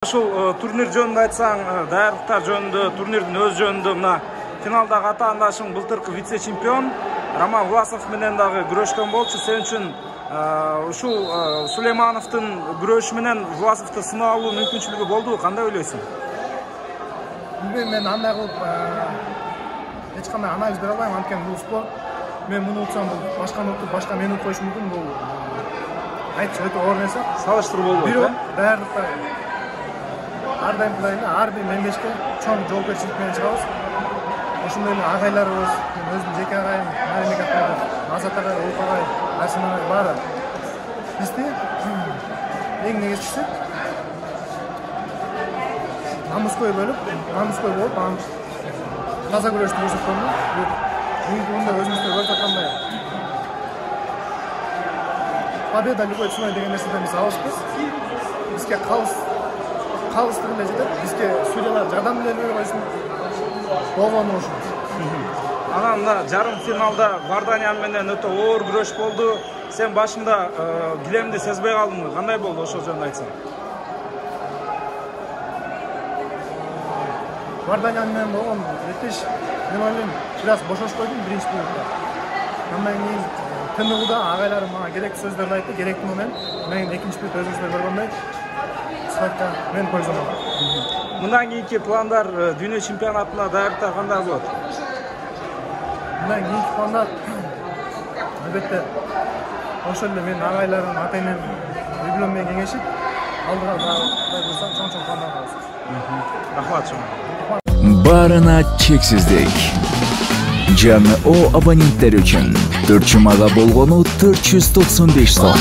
Ушул турнир жөнүндө айтсаң, даярдыктар жөнүндө, турнирдин өз жөнүндө мына финалдагы атаандашың былтыркы вице-чемпион Роман Власов менен дагы күрөшкөн болчу. Сен үчүн ушул Сулеймановдун күрөшү менен Власовду сынап алуу мүмкүнчүлүгү болду. Кандай ойлойсуң? Мен андай кылып эч кандай анализ бере албайм, анткени бул спорт. Мен муну утсам, бул башканы утуп, башка мени утпоюшу мүмкүн. Бул айтыш өтө оор нерсе. Салыштыруу болбойт, бирок даярдыкта ар дайым кылайын, ар бир мемлекетке чоң жоопкерчилик менен чыгабыз. Ошондой эле агайларыбыз, өзүмдүн жеке агайым, Мамлекет агай, Азат агай, Улук агай, Арсен агай баары бизди эң негизгиси намыскөй болуп, таза күрөштү көрсөткөндө, бүгүнкү күндө өзүбүздө көрүп аткандай победа любой ценой деген нерседен биз алыспыз. Бизге калыс деле жетет, бизге судьялар жардам деле берип койсун. Болгону ушул. Анан мына жарым финалда Варданян менен өтө оор күрөш болду. Сен башында килемди сезбей калдыңбы? Кандай болду ошол жөнүндө айтсаң? Варданян менен болгон бетиш, мен ойлойм, бир аз бошошуп койдум биринчи минутта. Андан кийин ТНУда агайларым мага керектүү сөздөрдү айтты, керектүү момент. Мен экинчи минут өзүңүздөр көргөндөй мен койсом. Мындан кийинки пландар дүйнө чемпионатына даярдыктар кандай болот? Мындан кийинки пландар албетте ошол эле менин агайларым, ата-энем үйленмей кеңешип, алдыга Кудай буйрса чоң пландар кылабыз. Рахмат чоң. Баарына чексиздик. Жаңы О абоненттер үчүн 4 жумага болгону 495 сом.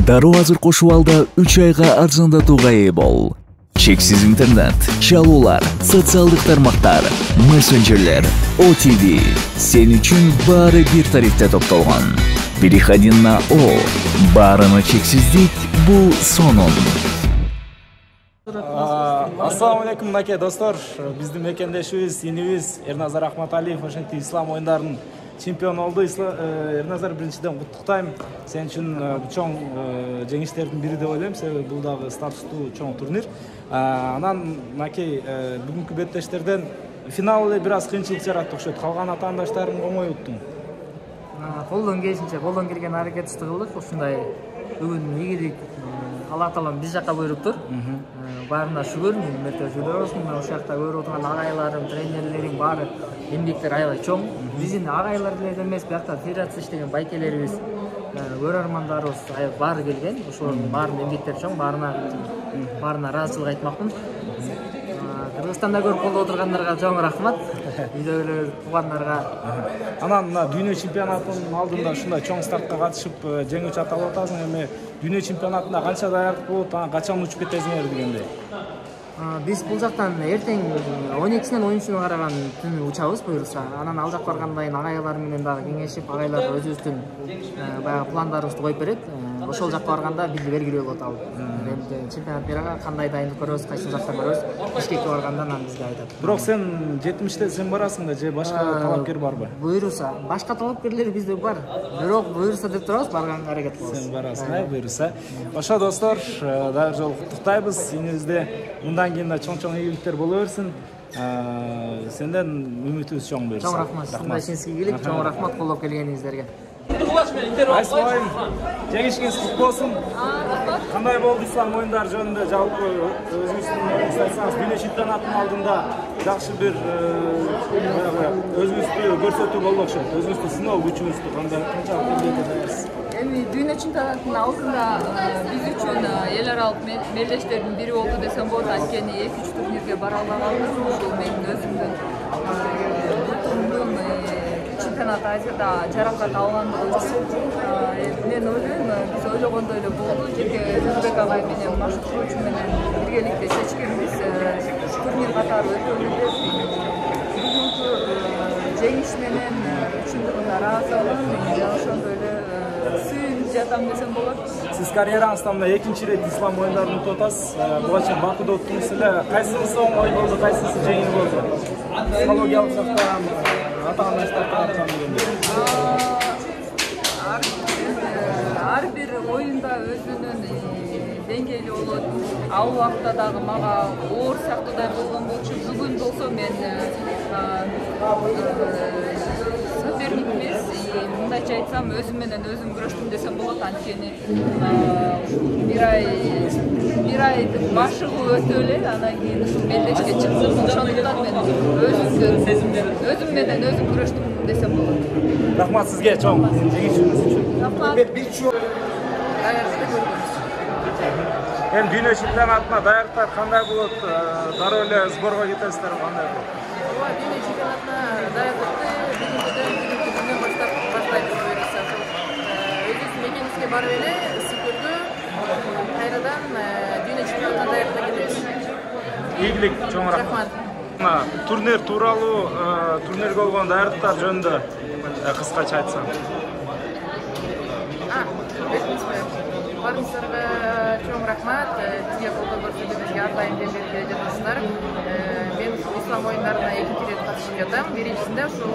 Дароо азыр кошуп алда 3 айга арзандатууга ээ бол. Чексиз интернет, чалуулар, социалдык тармактар, мессенджерлер, OTV. Сен үчүн баары бир тарифте топтолгон. Переходи на О. Баарына чексиздик бул сонун. Ассаламу алейкум, мынакей достор. Биздин мекендешибиз, инибиз Эрназар Ахматалиев ошентип ислам оюндарынын чемпиону болду. Эрназар, биринчиден куттуктайм. Сен үчүн чоң жеңиштердин бири деп ойлойм, себеби бул дагы статустуу чоң турнир. Анан мынакей бүгүнкү беттештерден финал эле бир аз кыйынчылык жаратты окшойт. Калган атаандаштарың оңой уттуң. Колдон келген аракетибизди кылдык. Ушундай бүгүн ийгилик Алла таалам биз жакка буйруптур. Баарына шүгүр, мөтө жүлдөр болсун. Ошол жакта көрүп отурган агайларым, тренерлерим баары эмгектер аябай чоң. Биздин агайлар эле эмес, биякта федерация иштеген байкелерибиз, көрөрмандарыбыз баары келген. Ошолордун баарынын эмгектери чоң, баарына ыраазычылык айтмакмын. Кыргызстанда көрүп колдоп отургандарга чоң рахмат. Үйдөгүлөр, туугандарга. Анан мына дүйнө чемпионатынын алдында ушундай чоң стартка катышып жеңүүчү аталып атасың. Эми дүйнө чемпионатына канча даярдык болот, качан учуп кетесиңер дегендей. Биз бул жактан эртең 12-синен оюнчуну караган түнү учабыз буюрса. Анан ал жакка баргандан кийин агайлар менен дагы кеңешип, агайлар өзүбүздүн баягы пландарыбызды коюп берет. Ошол жакка барганда бизге белгилүү болот ал. Чемпионат берага кандай дайындык көрөбүз, кайсы жакта көрөбүз. Бишкекке барганда анан бизге айтат. Бирок сен 70те сен барасың да, же башка талапкер барбы? Буйруса, башка талапкерлер бизде бар. Бирок буйруса деп турабыз, барганга аракет кылабыз. Сен барасың, буйруса. Ошо достор, дагы жолу куттуктайбыз. Сенибизде мындан кийин да чоң ийгиликтер боло берсин. Сенден үмүтүбүз чоң буйруса. Чоң рахмат. Сиздерге сизге ийгилик, чоң рахмат колдоп келгениңиздерге. Айсылайым, жеңишиңиз куттуу болсун. Кандай болду ислам оюндары жөнүндө жалпы өзүңүздүн ойуңузду айтсаңыз, дүйнө чемпионатынын алдында жакшы бир өзүңүздү көрсөтүү болду окшойт. Өзүңүздү сыноо күчүңүздү канчалык деңгээлде даярсыз? Эми дүйнө чемпионатынын алдында биз үчүн эл аралык мелдештердин бири болду десем болот. Анткени 2-3 турнирге бара албаганбыз. Ушул менин өзүмдүн чемпионат Азияда жаракат алгандыгым үчүн мен ойлойм, биз ойлогондой эле болду. Жеке Өзбек агай менен машык кылуучу менен биргеликте чечкенбиз. Турнир катары өтөлү деп бүгүнкү жеңиш менен чындыгында ыраазымын. Ошондой эле сүйүнүп жатам десем болот. Сиз карьераңызда мына экинчи ирет ислам оюндарын утуп атасыз. Буга чейин Бакыда уттуңуз эле. Кайсысы оңой болду, кайсысы жеңил болду? Психологиялык жактан, атаандаштар тараптан дегендей. Ар бир оюнда өзүнүн деңгээлүү болот. Ал убакта дагы мага оор сыяктуудай болгон болчу. Бүгүн болсо мен соперник эмес, мындайча айтсам, өзүм менен өзүм күрөштүм десем болот. Анткени бир ай машыгуу өтүп эле, анан кийин ушул мелдешке чыктым. Ошондуктан мен өзүм менен өзүм күрөштүм десем болот. Рахмат сизге чоң жеңишиңиз үчүн. Рахмат. Эми дүйнө чемпионатына даярдыктар кандай болот? Дароо эле сборго кетесиздер, кандай болот? Ооба, дүйнө чемпионатына даярдыкты бүгүнкү күндөн баштап баштайбыз буюрса. Өзүбүздүн мекенибизге барып эле Сыкырды кайрадан дүйнө чемпионатына даярдыкка кетебиз. Ийгилик, чоң рахмат. Турнир тууралуу, турнирге болгон даярдыктар жөнүндө кыскача айтсаң. Барыңыздарга чоң рахмат. Сизге колдоо көрсөтүүңүзгө ар дайым жем берип келе жатасыздар. Мен ислам оюндарына экинчи рет катышып жатам. Биринчисинде ушул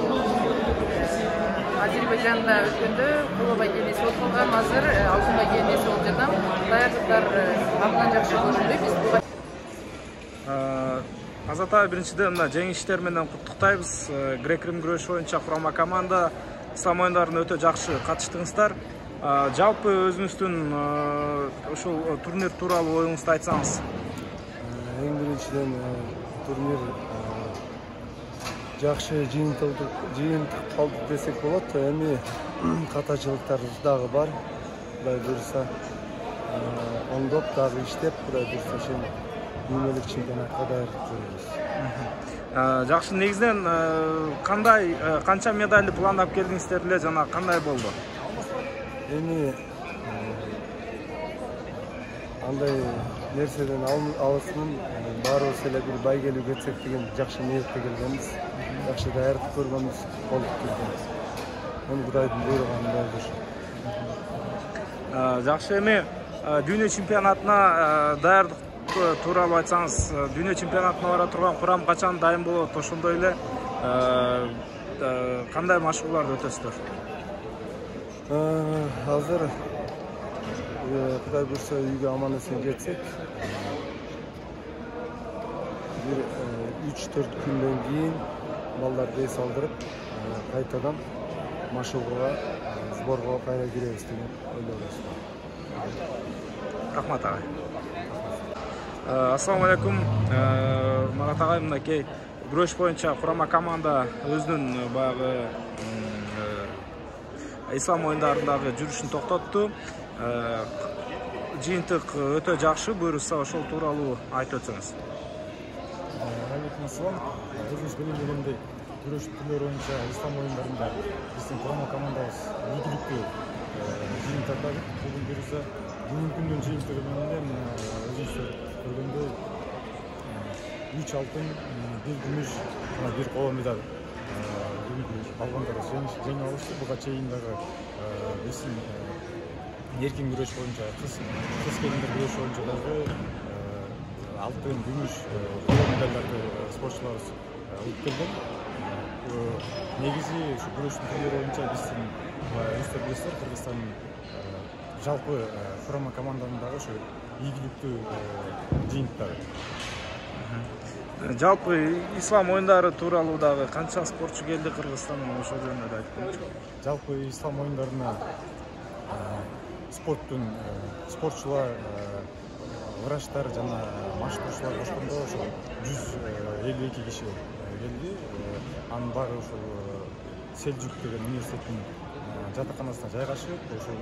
Азербайжанда өткөндө колобай кенеси болуп калгам. Азыр алтынбай кенеси болуп жатам. Даярдыктар абдан жакшы көрүндү. Биз Азатай, биринчиден мына жеңиштер менен куттуктайбыз. Грек-Рим күрөшү боюнча курама команда ислам оюндарына өтө жакшы катыштыңыздар. Жалпы өзүңүздүн ушул турнир тууралуу оюңузду айтсаңыз. Эң биринчиден турнир жакшы жыйынтык десек болот. Эми катачылыктар дагы бар. Кудай буйруса оңдоп дагы иштеп, кудай буйруса ошол дүйнөлүк чемпионатка даярдык көрөбүз. Жакшы, негизинен канча медалды пландап келдиңиздер эле жана кандай болду? Эми андай нерседен алысмын, баарыбыз эле бир байгелүү кетсек деген жакшы ниетте келгенбиз, жакшы даярдык көргөнбүз, болуп келгенбиз. Эми Кудайдын буйруганы болду. Жакшы, эми дүйнө чемпионатына даярдык тууралуу айтсаңыз, дүйнө чемпионатына бара турган курам качан дайым болот? Ошондой эле кандай машыгууларды өтөсүздөр? Азыр Кудай буйруса үйгө аман эсен жетсек, бир 3-4 күндөн кийин балдарды эс алдырып, кайтадан машыгууга, сборго кайра киребиз деген ойлойбуз. Рахмат агай. Ассаламу алейкум. Марат агай, мынакей күрөш боюнча курама команда өзүнүн баягы ислам оюндарындагы жүрүшүн токтотту. Жыйынтык өтө жакшы, буйруса ошол тууралуу айтып өтсөңүз. Алейкум ассалам. Өзүңүз билгендей, күрөш түрлөрү боюнча ислам оюндарында биздин курама командабыз ийгиликтүү жыйын тартады. Бүгүн буюрса бүгүнкү күндүн жыйынтыгы менен өзүңүздөр көргөндөй 3 алтын, 1 күмүш, 1 коло медаль алгандар жеңип алышты. Буга чейин дагы биздин эркин күрөш боюнча, кыз келиндер күрөш боюнча дагы алтын, күмүш, коло медальдарды спортчуларыбыз алып келген. Негизи ушу күрөштүн түрлөрү боюнча биздин өздөрү билесиздер, Кыргызстандын жалпы курама команданын дагы ошо ийгиликтүү жыйынтыктары. Жалпы ислам оюндары тууралуу дагы канча спортчу келди Кыргызстандан, ошол жөнүндө айтып берчү. Жалпы ислам оюндарына спортчулар, врачтар жана машыгуучулар кошкондо ошо 152 киши келди. Анын баары ошол Селжук деген университеттин жатаканасына жайгашып, ошол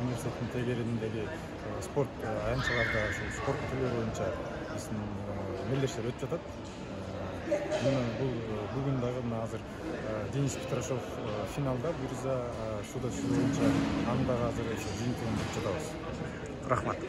университеттин тегериндеги спорт аянтчаларда ошол спорт түрлөрү боюнча биздин мелдештер өтүп жатат. Бүгүн дагы азыр Денис Петрашов финалда буюрса шуда боюнча аны дагы азыр жыйынтыгын өтүп жатабыз. Рахмат.